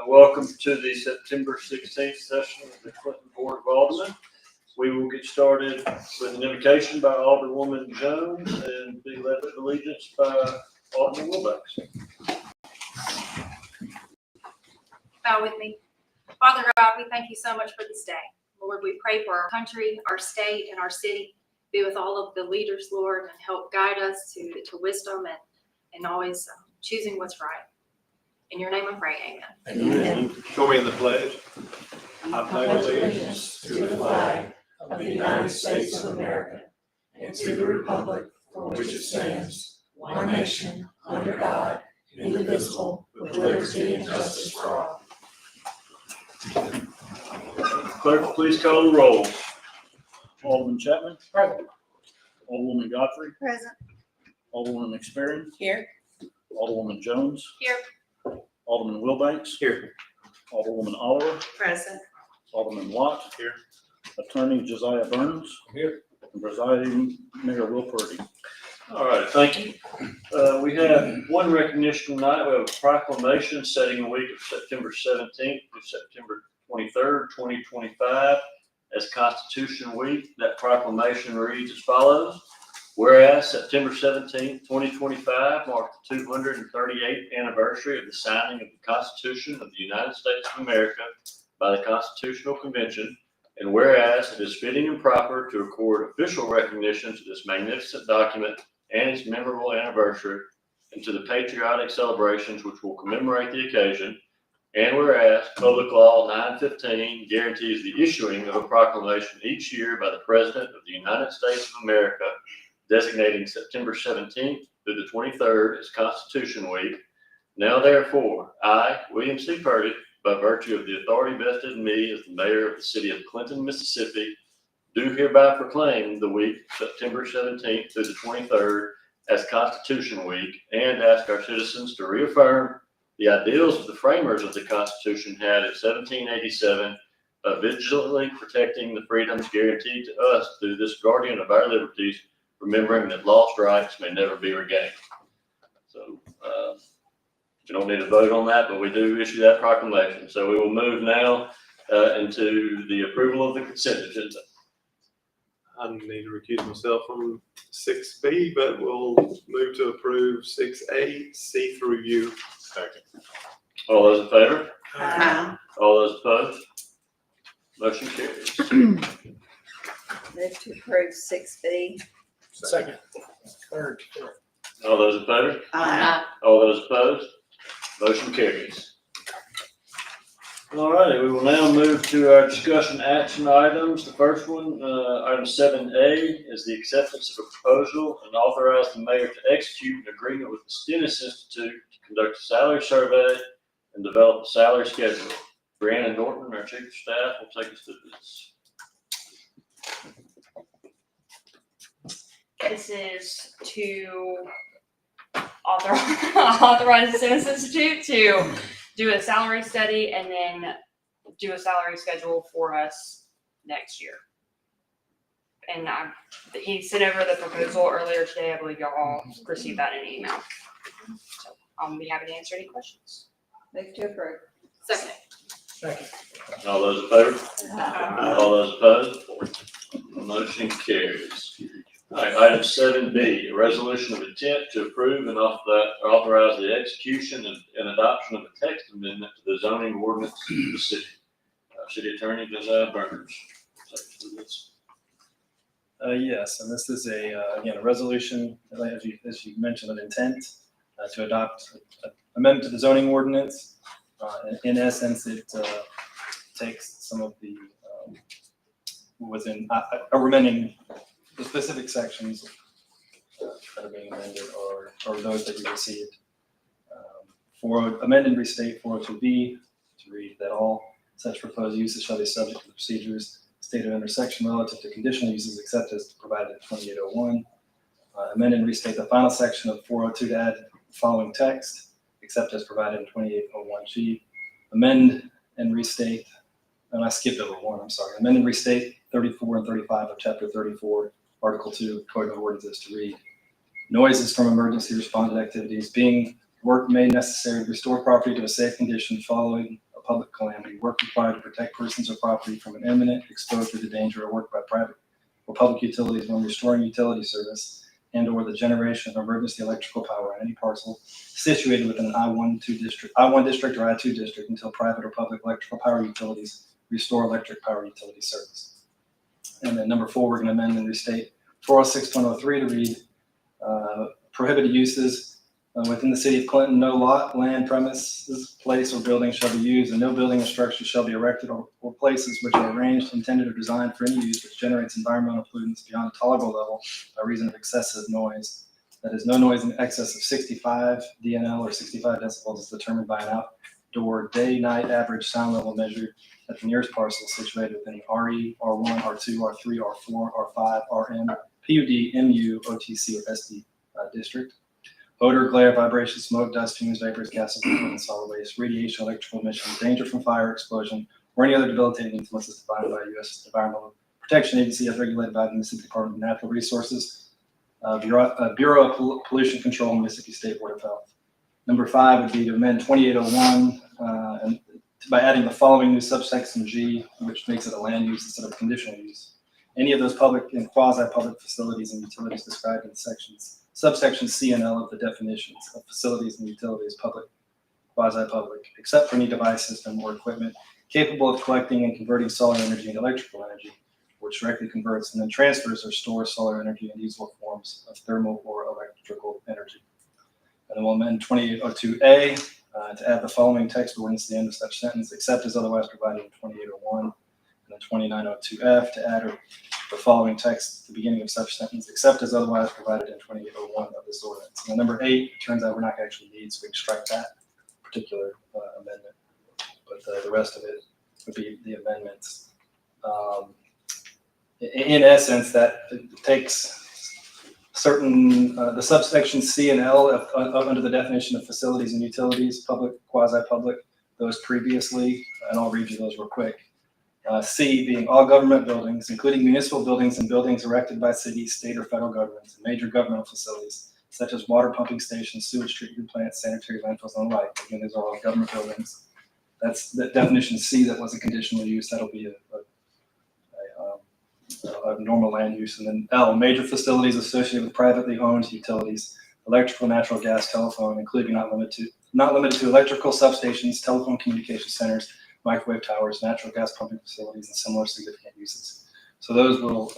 Welcome to the September 16th session of the Clinton Board of Aldermen. We will get started with an invocation by Alderwoman Jones and be led with allegiance by Alderman Wilbanks. Bow with me. Father God, we thank you so much for this day. Lord, we pray for our country, our state, and our city. Be with all of the leaders, Lord, and help guide us to wisdom and always choosing what's right. In your name I pray, amen. Amen. Join me in the pledge. I pledge allegiance to the flag of the United States of America and to the republic for which it stands, one nation, under God, indivisible, with liberty and justice for all. Clerk, please call the roll. Alderman Chapman. Present. Alderwoman Godfrey. Present. Alderwoman McSperry. Here. Alderwoman Jones. Here. Alderman Wilbanks. Here. Alderwoman Oliver. Present. Alderman Watt. Here. Attorney Josiah Burns. Here. And presiding Mayor Will Purdy. All right, thank you. We have one recognition tonight. We have a proclamation setting the week of September 17th to September 23rd, 2025 as Constitution Week. That proclamation reads as follows. Whereas September 17th, 2025 marked the 238th anniversary of the signing of the Constitution of the United States of America by the Constitutional Convention, and whereas it is fitting and proper to accord official recognition to this magnificent document and its memorable anniversary, and to the patriotic celebrations which will commemorate the occasion, and whereas Public Law 915 guarantees the issuing of a proclamation each year by the President of the United States of America, designating September 17th through the 23rd as Constitution Week. Now therefore, I, William C. Purdy, by virtue of the authority vested in me as the mayor of the city of Clinton, Mississippi, do hereby proclaim the week September 17th through the 23rd as Constitution Week, and ask our citizens to reaffirm the ideals of the framers of the Constitution had in 1787 by vigilantly protecting the freedoms guaranteed to us through this guardian of our liberties, remembering that lost rights may never be regained. So you don't need to vote on that, but we do issue that proclamation. So we will move now into the approval of the consent agenda. I need to recuse myself from 6B, but we'll move to approve 6A, C through U. Second. All those in favor? Aye. All those opposed? Motion carries. Move to approve 6B. Second. Third. All those in favor? Aye. All those opposed? Motion carries. All righty, we will now move to our discussion action items. The first one, item 7A, is the acceptance of a proposal and authorize the mayor to execute an agreement with the Stennis Institute to conduct a salary survey and develop a salary schedule. Brianna Norton, our chief of staff, will take us through this. This is to authorize the Stennis Institute to do a salary study and then do a salary schedule for us next year. And he sent over the proposal earlier today. I believe y'all all received that in an email. So I'll be happy to answer any questions. Move to approve. Second. Second. All those in favor? Aye. All those opposed? Motion carries. All right, item 7B, a resolution of intent to approve and authorize the execution and adoption of a text amendment to the zoning ordinance of the city. City Attorney Josiah Burns. Yes, and this is again, a resolution, as you mentioned, of intent to adopt an amendment to the zoning ordinance. In essence, it takes some of the, amending the specific sections that are being amended or those that you received. For amend and restate 402B to read that all such proposed uses shall be subject to the procedures stated under section relative to conditional uses except as provided in 2801. Amend and restate the final section of 402 to add the following text except as provided in 2801G. Amend and restate, and I skipped over one, I'm sorry. Amend and restate 34 and 35 of chapter 34, article 2, Code of Ordinances to read. Noises from emergency responded activities being work made necessary to restore property to a safe condition following a public calamity, work required to protect persons or property from an imminent exposure to danger, or work by private or public utilities when restoring utility service and/or the generation of emergency electrical power on any parcel situated within an I-1 district or I-2 district until private or public electrical power utilities restore electric power utility service. And then number 4, we're going to amend and restate 406.03 to read prohibited uses within the city of Clinton. No lot, land, premises, place, or building shall be used, and no building or structure shall be erected or places which are arranged, intended, or designed for any use which generates environmental pollutants beyond a tolerable level by reason of excessive noise. That is, no noise in excess of 65 dBl or 65 decibels is determined by an outdoor day-night average sound level measured at the nearest parcel situated within the RE, R1, R2, R3, R4, R5, RM, PUD, MU, OTC, or SD district. Odor, glare, vibration, smoke, dust, fumes, vapors, gases, and solid waste, radiation, electrical emissions, danger from fire, explosion, or any other debilitating influence as defined by U.S. Environmental Protection Agency as regulated by the Mississippi Department of Natural Resources, Bureau of Pollution Control, and Mississippi State Board of Health. Number 5 would be to amend 2801 and by adding the following new subsection G, which makes it a land use instead of a conditional use. Any of those public and quasi-public facilities and utilities described in the subsection C and L of the definitions of facilities and utilities, public, quasi-public, except for any device, system, or equipment capable of collecting and converting solar energy into electrical energy, which directly converts and then transfers or stores solar energy in usable forms of thermal or electrical energy. And then we'll amend 2802A to add the following text ordinance to the end of such sentence, except as otherwise provided in 2801. And then 2902F to add the following text at the beginning of such sentence, except as otherwise provided in 2801 of this ordinance. And then number 8, it turns out we're not going to actually need, so we can strike that particular amendment. But the rest of it would be the amendments. In essence, that takes certain, the subsection C and L under the definition of facilities and utilities, public, quasi-public, those previously, and I'll read you those real quick. C being all government buildings, including municipal buildings and buildings erected by cities, state, or federal governments, and major governmental facilities, such as water pumping stations, sewage treatment plants, sanitary landfills, and the like. Again, these are all government buildings. That's the definition C that was a conditional use. That'll be a normal land use. And then L, major facilities associated with privately owned utilities, electrical, natural gas, telephone, including not limited to electrical substations, telephone communication centers, microwave towers, natural gas pumping facilities, and similar significant uses. So those will,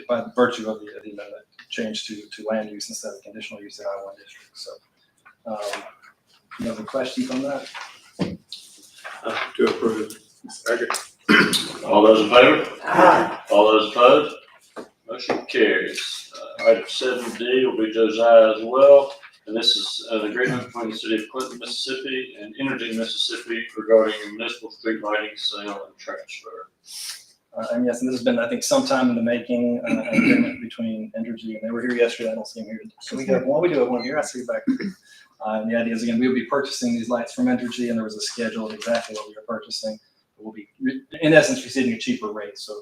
by virtue of the amendment, change to land use instead of conditional use in I-1 district. So, you have any questions on that? To approve. Second. All those in favor? Aye. All those opposed? Motion carries. Item 7D will be Josiah as well. And this is an agreement between the city of Clinton, Mississippi and Energy Mississippi regarding municipal street lighting, sale, and transfer. And yes, and this has been, I think, some time in the making, an agreement between Entergy, and they were here yesterday. I don't see them here. So we have one here. I see you back there. And the idea is, again, we will be purchasing these lights from Entergy, and there was a schedule of exactly what we were purchasing. We'll be, in essence, receiving a cheaper rate. So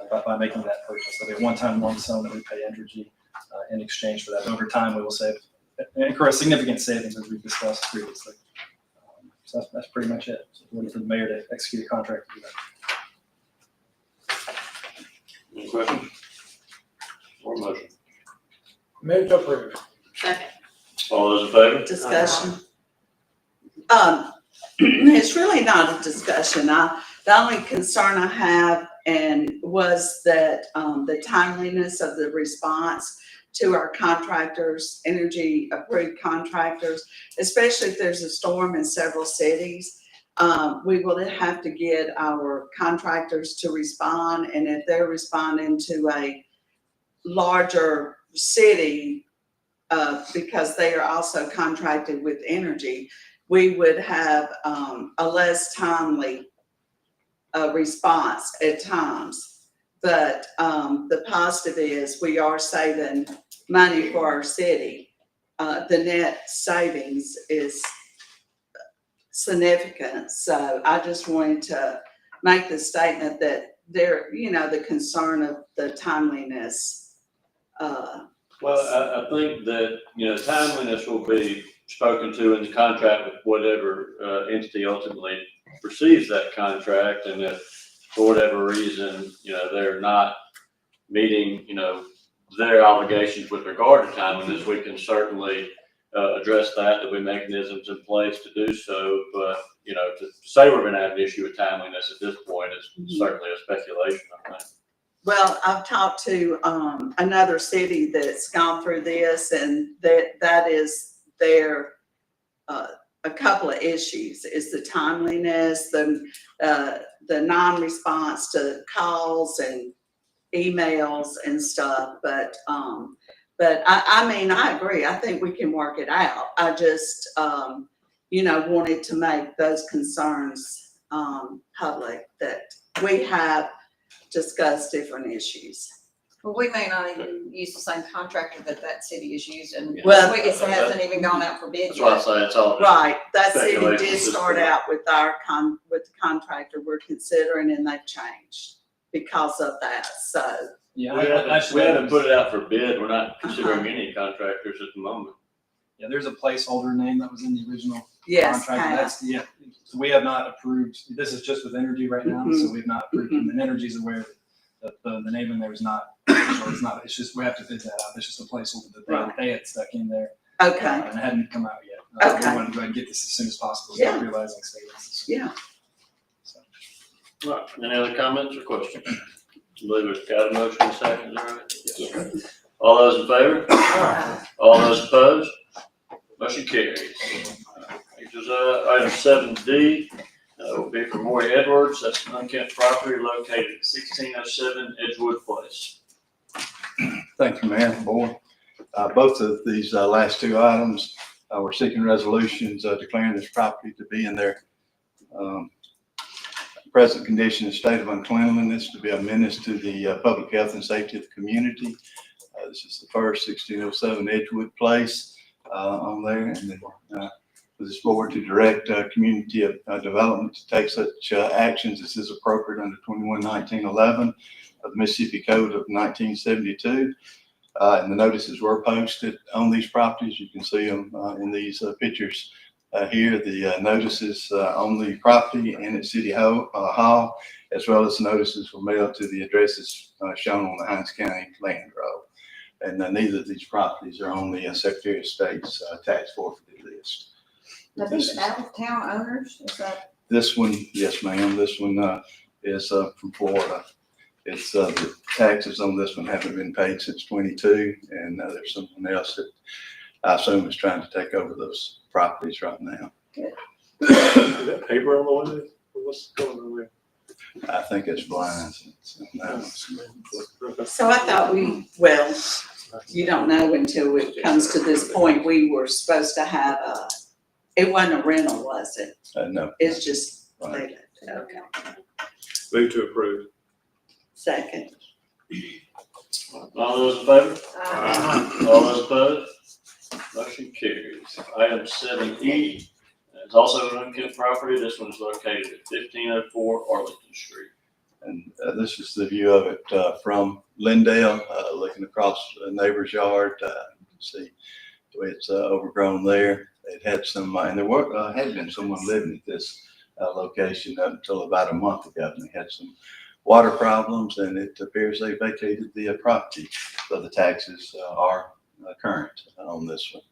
by making that purchase, there'll be a one-time lump sum that we pay Entergy in exchange for that. Over time, we will save, incur a significant savings, as we've discussed previously. So that's pretty much it. So we're looking for the mayor to execute a contract to do that. Any questions? Or motion? Move to approve. Second. All those in favor? Discussion. It's really not a discussion. The only concern I have was that the timeliness of the response to our contractors, energy approved contractors, especially if there's a storm in several cities. We will have to get our contractors to respond, and if they're responding to a larger city, because they are also contracted with energy, we would have a less timely response at times. But the positive is we are saving money for our city. The net savings is significant. So I just wanted to make the statement that there, the concern of the timeliness. Well, I think that, timeliness will be spoken to in the contract with whatever entity ultimately receives that contract, and if for whatever reason, they're not meeting, their obligations with regard to timeliness, we can certainly address that. There'll be mechanisms in place to do so, but, to say we're gonna have an issue with timeliness at this point is certainly a speculation, I think. Well, I've talked to, another city that's gone through this, and that is their, a couple of issues, is the timeliness, the non-response to calls and emails and stuff, but I mean, I agree, I think we can work it out. I just, wanted to make those concerns, public, that we have discussed different issues. Well, we may not even use the same contractor that city is using. Well- It hasn't even gone out for bid That's why I yet. say it's all just Right, that city speculation did at this start point. out with with the contractor we're considering, and they've changed because of that, so. Yeah, We haven't put it out for bid. We're not considering any contractors at the moment. Yeah, there's a placeholder name that was in the original Yes, contract. and pass. That's, so we have not approved, this is just with Energy right now, so we've not approved, and Energy's aware that the name in there is not, it's just, we have to figure that out. It's just a placeholder that Right. they had stuck in there. Okay, And it hadn't come out yet. Okay. We wanted to go ahead and get this as soon as possible, Yeah. start realizing status. yeah. So, All right, any other comments or questions? I believe we've got a motion and a second, all right? Yes. All those in favor? All those opposed? Motion carries. Next is, item 7D, will be for Maury Edwards. That's an unkempt property located at 1607 Edgewood Place. Thank you, Mayor and Board. Both of these last two items, we're seeking resolutions declaring this property to be in their present condition and state of uncleanliness, to be a menace to the public health and safety of the community. This is the first 1607 Edgewood Place on there, and then for this board to direct community development to take such actions as is appropriate under 21-1911 of the Mississippi Code of 1972. And the notices were posted on these properties. You can see them in these pictures here. The notices on the property and at City Hall, as well as notices were mailed to the addresses shown on the Hinds County Land Road. And neither of these properties are on the Secretary of State's tax forfeited list. Now, these out-of-town owners, is that, This one, yes, ma'am, this one is from Florida. It's the taxes on this one haven't been paid since 22, and there's someone else that I assume is trying to take over those properties right now. Is that paper on the window? What's going on there? I think it's blinds. So I thought you don't know until it comes to this point, we were supposed to have it wasn't a rental, was it? No. It's just, Right. okay. Move to approve. Second. All those in favor? uh, All those opposed? Motion carries. Item 7E, it's also an unkempt property. This one is located at 1504 Arlington Street. And this is the view of it from Lindale, looking across a neighbor's yard. You can see the way it's overgrown there. It had some, and there had been someone living at this location up until about a month ago, and they had some water problems, and it appears they vacated the property. So the taxes are current on this one.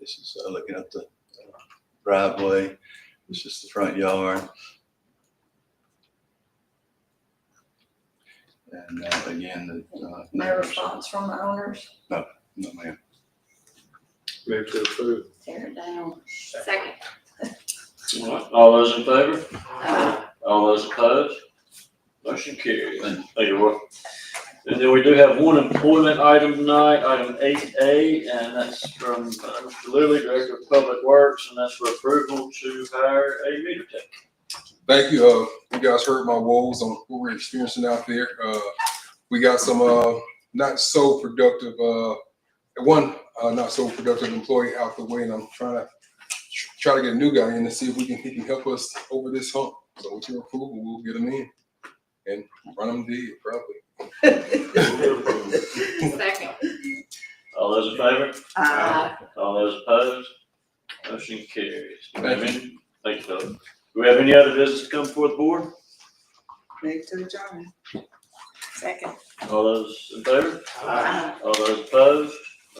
This is looking at the driveway. This is the front yard. And again, the no response from the owners, no, ma'am. Move to approve. tear it down. Second. All right, all those in favor? Uh, All those opposed? Motion carries. Thank you, Roy. And then we do have one employment item tonight, item 8A, and that's from Mr. Lilly, Director of Public Works, and that's for approval to hire a meter tech. Thank you. You guys heard my woes on what we're experiencing out there. We got some not so productive, one not so productive employee out the way, and I'm trying to get a new guy in to see if he can help us over this hump. So with your approval, we'll get him in and run him dead, probably. Second. All those in favor? Uh, All those opposed? Motion carries. Thank Thank you, Philip. Do we have any other business to come before the board? Move to adjourn. Second. All those in favor? Aye.